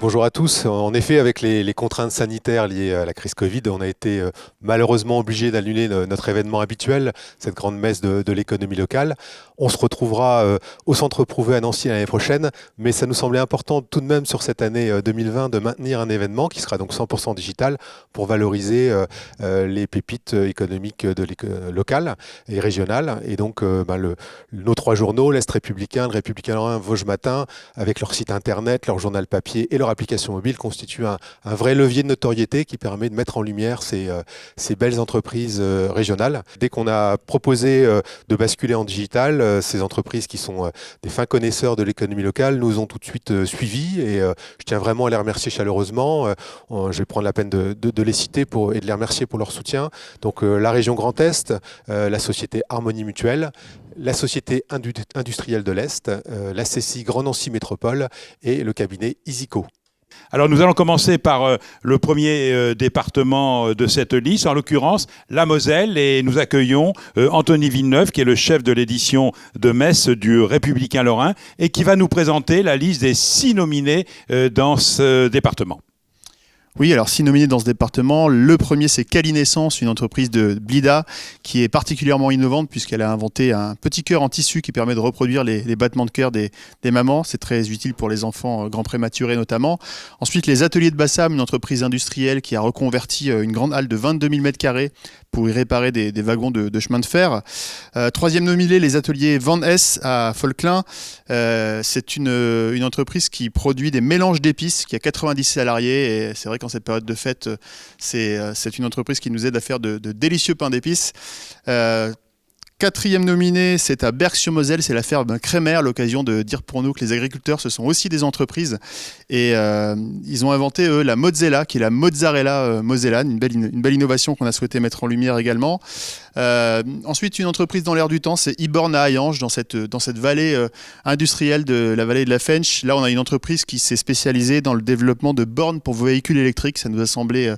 Bonjour à tous. En effet, avec les contraintes sanitaires liées à la crise Covid, on a été malheureusement obligé d'annuler notre événement habituel, cette grande messe de l'économie locale. On se retrouvera au Centre Prouvé à Nancy l'année prochaine, mais ça nous semblait important tout de même sur cette année 2020 de maintenir un événement qui sera donc 100% digital pour valoriser les pépites économiques locales et régionales. Et donc nos trois journaux, l'Est républicain, le Républicain Lorrain, Vosges Matin, avec leur site internet, leur journal papier et leur application mobile, constituent un vrai levier de notoriété qui permet de mettre en lumière ces belles entreprises régionales. Dès qu'on a proposé de basculer en digital, ces entreprises qui sont des fins connaisseurs de l'économie locale nous ont tout de suite suivis et je tiens vraiment à les remercier chaleureusement. Je vais prendre la peine de les citer et de les remercier pour leur soutien. Donc la région Grand Est, la société Harmonie Mutuelle, la Société industrielle de l'Est, la CCI Grand Nancy Métropole et le cabinet Isico. Alors nous allons commencer par le premier département de cette liste, en l'occurrence la Moselle, et nous accueillons Anthony Villeneuve, qui est le chef de l'édition de Metz du Républicain Lorrain, et qui va nous présenter la liste des 6 nominés dans ce département. Oui, alors 6 nominés dans ce département. Le premier, c'est Calinescence, une entreprise de Blida qui est particulièrement innovante puisqu'elle a inventé un petit cœur en tissu qui permet de reproduire les battements de cœur des mamans. C'est très utile pour les enfants grands prématurés notamment. Ensuite, les Ateliers de Bassam, une entreprise industrielle qui a reconverti une grande halle de 22 000 m² pour y réparer des wagons de chemin de fer. Troisième nominé, les Ateliers Van Hess à Folklin. C'est une entreprise qui produit des mélanges d'épices, qui a 90 salariés et c'est vrai qu'en cette période de fête, c'est une entreprise qui nous aide à faire de délicieux pains d'épices. Quatrième nominé, c'est à Berck-sur-Moselle, c'est la ferme Crémer, l'occasion de dire pour nous que les agriculteurs, ce sont aussi des entreprises. Et ils ont inventé, eux, la mozzella, qui est la mozzarella mosellane, une belle innovation qu'on a souhaité mettre en lumière également. Ensuite, une entreprise dans l'air du temps, c'est Iborn à Hayange, dans cette vallée industrielle de la vallée de la Fench. Là, on a une entreprise qui s'est spécialisée dans le développement de bornes pour véhicules électriques. Ça nous a semblé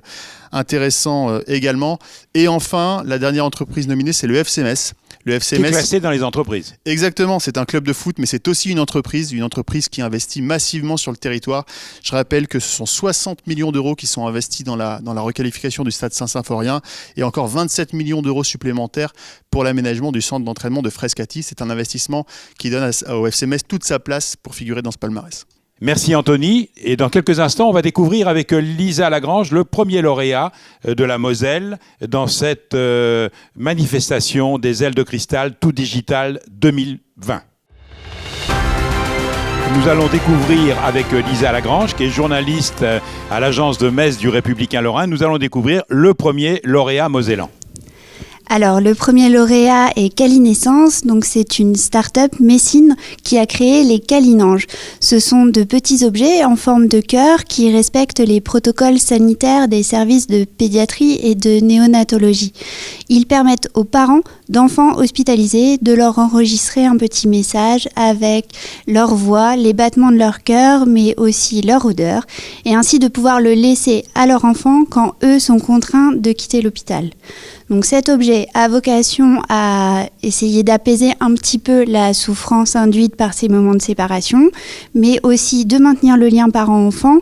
intéressant également. Et enfin, la dernière entreprise nominée, c'est le FC Metz. Le FC Metz, qui est classé dans les entreprises. Exactement, c'est un club de foot, mais c'est aussi une entreprise qui investit massivement sur le territoire. Je rappelle que ce sont 60 millions d'euros qui sont investis dans la requalification du stade Saint-Symphorien et encore 27 millions d'euros supplémentaires pour l'aménagement du centre d'entraînement de Frascati. C'est un investissement qui donne au FC Metz toute sa place pour figurer dans ce palmarès. Merci Anthony. Et dans quelques instants, on va découvrir avec Lisa Lagrange le premier lauréat de la Moselle dans cette manifestation des ailes de cristal tout digital 2020. Nous allons découvrir avec Lisa Lagrange, qui est journaliste à l'agence de Metz du Républicain Lorrain, nous allons découvrir le premier lauréat mosellan. Alors, le premier lauréat est Calinescence, donc c'est une start-up messine qui a créé les Calinanges. Ce sont de petits objets en forme de cœur qui respectent les protocoles sanitaires des services de pédiatrie et de néonatologie. Ils permettent aux parents d'enfants hospitalisés de leur enregistrer un petit message avec leur voix, les battements de leur cœur, mais aussi leur odeur, et ainsi de pouvoir le laisser à leur enfant quand eux sont contraints de quitter l'hôpital. Donc cet objet a vocation à essayer d'apaiser un petit peu la souffrance induite par ces moments de séparation, mais aussi de maintenir le lien parent-enfant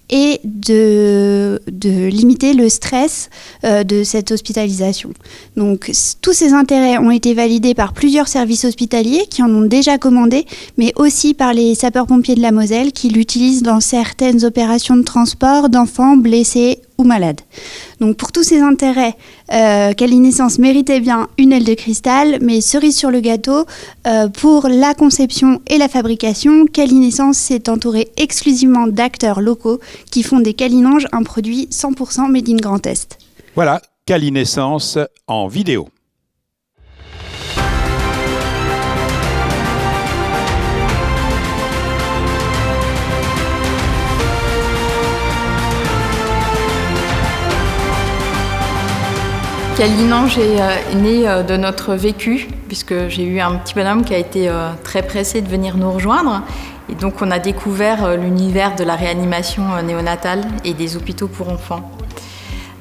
et de limiter le stress de cette hospitalisation. Donc tous ces intérêts ont été validés par plusieurs services hospitaliers qui en ont déjà commandé, mais aussi par les sapeurs-pompiers de la Moselle qui l'utilisent dans certaines opérations de transport d'enfants blessés ou malades. Donc pour tous ces intérêts, Calinescence méritait bien une aile de cristal, mais cerise sur le gâteau, pour la conception et la fabrication, Calinescence s'est entouré exclusivement d'acteurs locaux qui font des Calinanges un produit 100% made in Grand Est. Voilà, Calinescence en vidéo. Calinange est né de notre vécu, puisque j'ai eu un petit bonhomme qui a été très pressé de venir nous rejoindre. Et donc on a découvert l'univers de la réanimation néonatale et des hôpitaux pour enfants.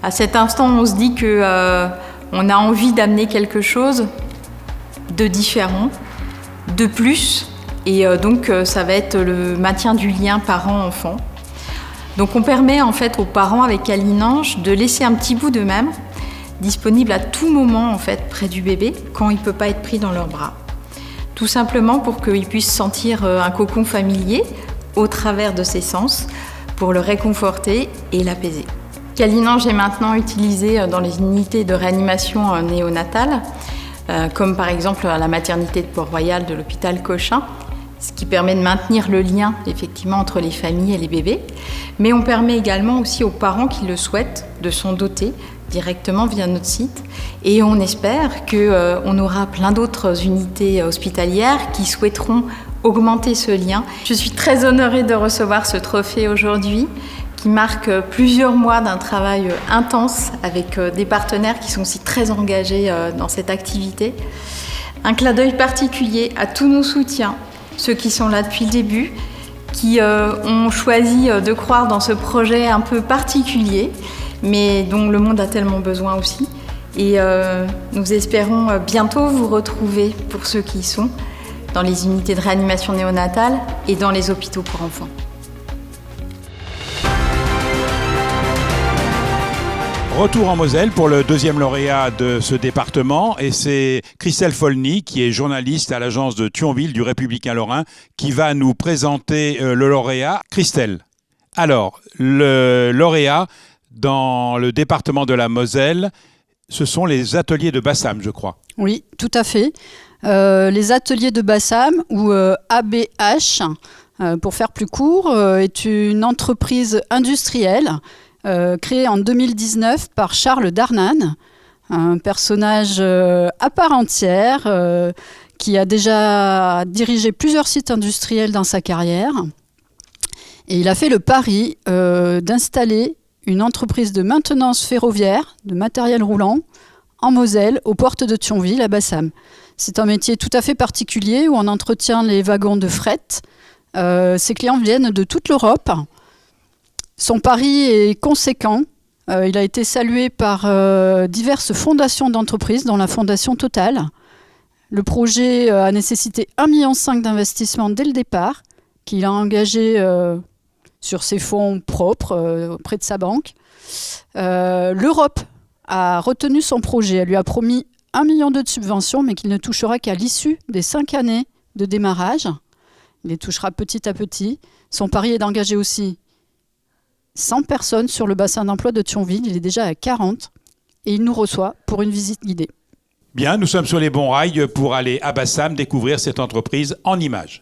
À cet instant, on se dit qu'on a envie d'amener quelque chose de différent, de plus, et donc ça va être le maintien du lien parent-enfant. Donc on permet en fait aux parents avec Calinange de laisser un petit bout d'eux-mêmes disponible à tout moment en fait près du bébé quand il ne peut pas être pris dans leurs bras. Tout simplement pour qu'ils puissent sentir un cocon familier au travers de ses sens pour le réconforter et l'apaiser. Calinange est maintenant utilisé dans les unités de réanimation néonatale, comme par exemple à la maternité de Port-Royal de l'hôpital Cochin, ce qui permet de maintenir le lien effectivement entre les familles et les bébés. Mais on permet également aussi aux parents qui le souhaitent de s'en doter directement via notre site. Et on espère qu'on aura plein d'autres unités hospitalières qui souhaiteront augmenter ce lien. Je suis très honorée de recevoir ce trophée aujourd'hui, qui marque plusieurs mois d'un travail intense avec des partenaires qui sont aussi très engagés dans cette activité. Un clin d'œil particulier à tous nos soutiens, ceux qui sont là depuis le début, qui ont choisi de croire dans ce projet un peu particulier, mais dont le monde a tellement besoin aussi. Et nous espérons bientôt vous retrouver, pour ceux qui y sont, dans les unités de réanimation néonatale et dans les hôpitaux pour enfants. Retour en Moselle pour le deuxième lauréat de ce département, et c'est Christelle Folny, qui est journaliste à l'agence de Thionville du Républicain Lorrain, qui va nous présenter le lauréat. Christelle, alors, le lauréat dans le département de la Moselle, ce sont les ateliers de Bassam, je crois. Oui, tout à fait. Les ateliers de Bassam, ou ABH, pour faire plus court, est une entreprise industrielle créé en 2019 par Charles Darnan, un personnage à part entière qui a déjà dirigé plusieurs sites industriels dans sa carrière. Et il a fait le pari d'installer une entreprise de maintenance ferroviaire, de matériel roulant, en Moselle, aux portes de Thionville, à Bassam. C'est un métier tout à fait particulier où on entretient les wagons de fret. Ses clients viennent de toute l'Europe. Son pari est conséquent. Il a été salué par diverses fondations d'entreprises, dont la Fondation Total. Le projet a nécessité 1,5 million d'investissement dès le départ, qu'il a engagé sur ses fonds propres auprès de sa banque. L'Europe a retenu son projet. Elle lui a promis 1 million de subventions, mais qu'il ne touchera qu'à l'issue des 5 années de démarrage. Il les touchera petit à petit. Son pari est d'engager aussi 100 personnes sur le bassin d'emploi de Thionville. Il est déjà à 40 et il nous reçoit pour une visite guidée. Bien, nous sommes sur les bons rails pour aller à Bassam découvrir cette entreprise en images.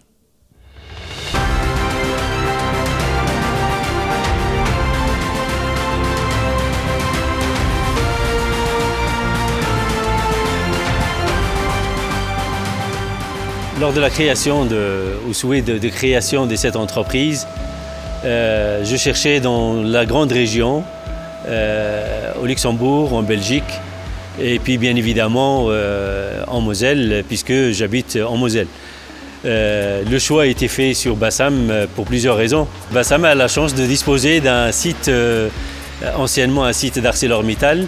Lors de la création, au souhait de création de cette entreprise, je cherchais dans la grande région, au Luxembourg, en Belgique, et puis bien évidemment en Moselle, puisque j'habite en Moselle. Le choix a été fait sur Bassam pour plusieurs raisons. Bassam a la chance de disposer d'un site, anciennement un site d'ArcelorMittal,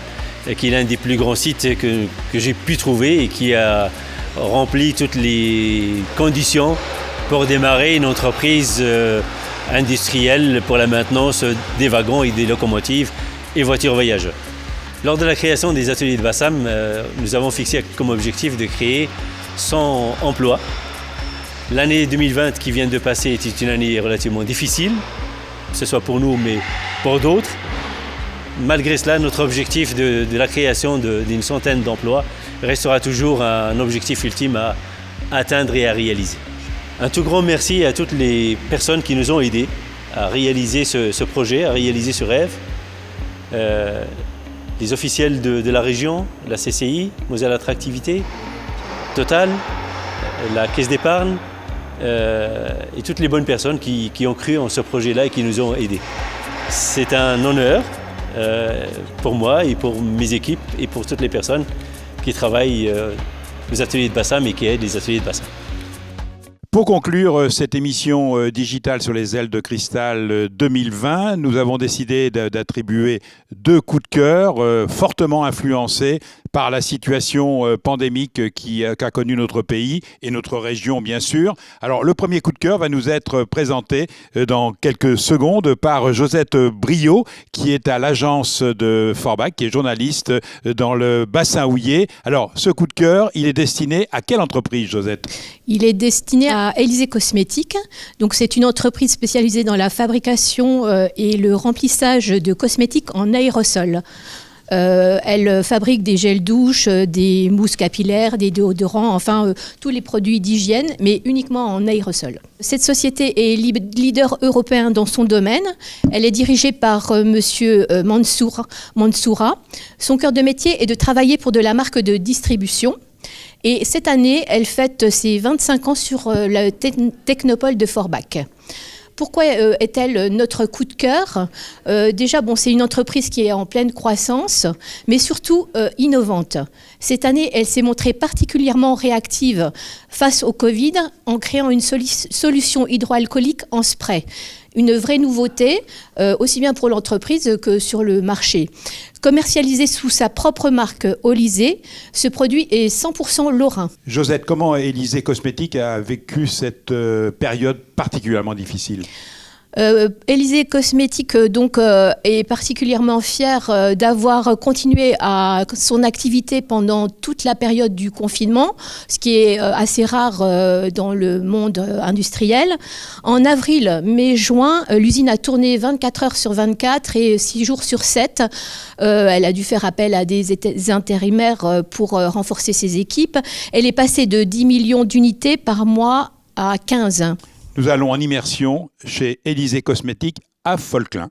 qui est l'un des plus grands sites que j'ai pu trouver et qui a rempli toutes les conditions pour démarrer une entreprise industrielle pour la maintenance des wagons et des locomotives et voitures voyageurs. Lors de la création des ateliers de Bassam, nous avons fixé comme objectif de créer 100 emplois. L'année 2020 qui vient de passer était une année relativement difficile, que ce soit pour nous mais pour d'autres. Malgré cela, notre objectif de la création d'une centaine d'emplois restera toujours un objectif ultime à atteindre et à réaliser. Un tout grand merci à toutes les personnes qui nous ont aidés à réaliser ce projet, à réaliser ce rêve. Les officiels de la région, la CCI, Moselle Attractivité, Total, la Caisse d'épargne et toutes les bonnes personnes qui ont cru en ce projet-là et qui nous ont aidés. C'est un honneur pour moi et pour mes équipes et pour toutes les personnes qui travaillent aux ateliers de Bassam et qui aident les ateliers de Bassam. Pour conclure cette émission digitale sur les ailes de cristal 2020, nous avons décidé d'attribuer 2 coups de cœur fortement influencés par la situation pandémique qu'a connue notre pays et notre région, bien sûr. Alors, le premier coup de cœur va nous être présenté dans quelques secondes par Josette Briot, qui est à l'agence de Forbach, qui est journaliste dans le bassin houiller. Alors, ce coup de cœur, il est destiné à quelle entreprise, Josette ? Il est destiné à Élysée Cosmétiques. Donc, c'est une entreprise spécialisée dans la fabrication et le remplissage de cosmétiques en aérosol. Elle fabrique des gels douche, des mousses capillaires, des déodorants, enfin tous les produits d'hygiène, mais uniquement en aérosol. Cette société est leader européen dans son domaine. Elle est dirigée par monsieur Mansoura. Son cœur de métier est de travailler pour de la marque de distribution. Et cette année, elle fête ses 25 ans sur le Technopole de Forbach. Pourquoi est-elle notre coup de cœur ? Déjà, c'est une entreprise qui est en pleine croissance, mais surtout innovante. Cette année, elle s'est montrée particulièrement réactive face au Covid en créant une solution hydroalcoolique en spray. Une vraie nouveauté, aussi bien pour l'entreprise que sur le marché. Commercialisé sous sa propre marque Élysée, ce produit est 100% lorrain. Josette, comment Élysée Cosmétiques a vécu cette période particulièrement difficile ? Élysée Cosmétiques est particulièrement fière d'avoir continué son activité pendant toute la période du confinement, ce qui est assez rare dans le monde industriel. En avril, mai, juin, l'usine a tourné 24 heures sur 24 et 6 jours sur 7. Elle a dû faire appel à des intérimaires pour renforcer ses équipes. Elle est passée de 10 millions d'unités par mois à 15. Nous allons en immersion chez Élysée Cosmétiques à Folklin.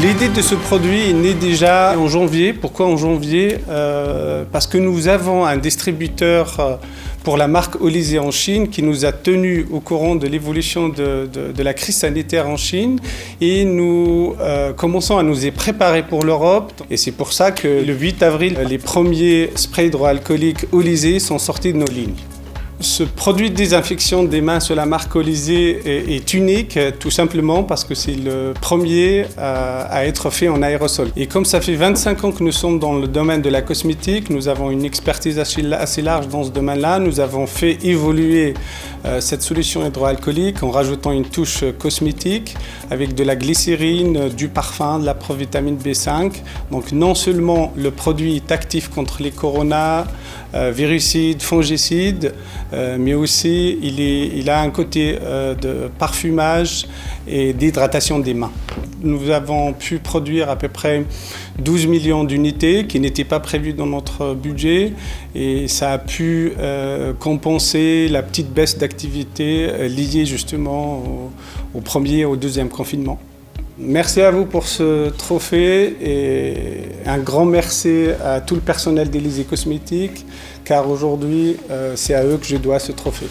L'idée de ce produit est née déjà en janvier. Pourquoi en janvier ? Parce que nous avons un distributeur pour la marque Élysée en Chine qui nous a tenus au courant de l'évolution de la crise sanitaire en Chine et nous commençons à nous y préparer pour l'Europe. Et c'est pour ça que le 8 avril, les premiers sprays hydroalcooliques Élysée sont sortis de nos lignes. Ce produit de désinfection des mains sur la marque Élysée est unique, tout simplement parce que c'est le premier à être fait en aérosol. Et comme ça fait 25 ans que nous sommes dans le domaine de la cosmétique, nous avons une expertise assez large dans ce domaine-là. Nous avons fait évoluer cette solution hydroalcoolique en rajoutant une touche cosmétique avec de la glycérine, du parfum, de la provitamine B5. Donc non seulement le produit est actif contre les coronas, virucides, fongicides, mais aussi il a un côté de parfumage et d'hydratation des mains. Nous avons pu produire à peu près 12 millions d'unités qui n'étaient pas prévues dans notre budget et ça a pu compenser la petite baisse d'activité liée justement au premier et au deuxième confinement. Merci à vous pour ce trophée et un grand merci à tout le personnel d'Élysée Cosmétiques car aujourd'hui c'est à eux que je dois ce trophée.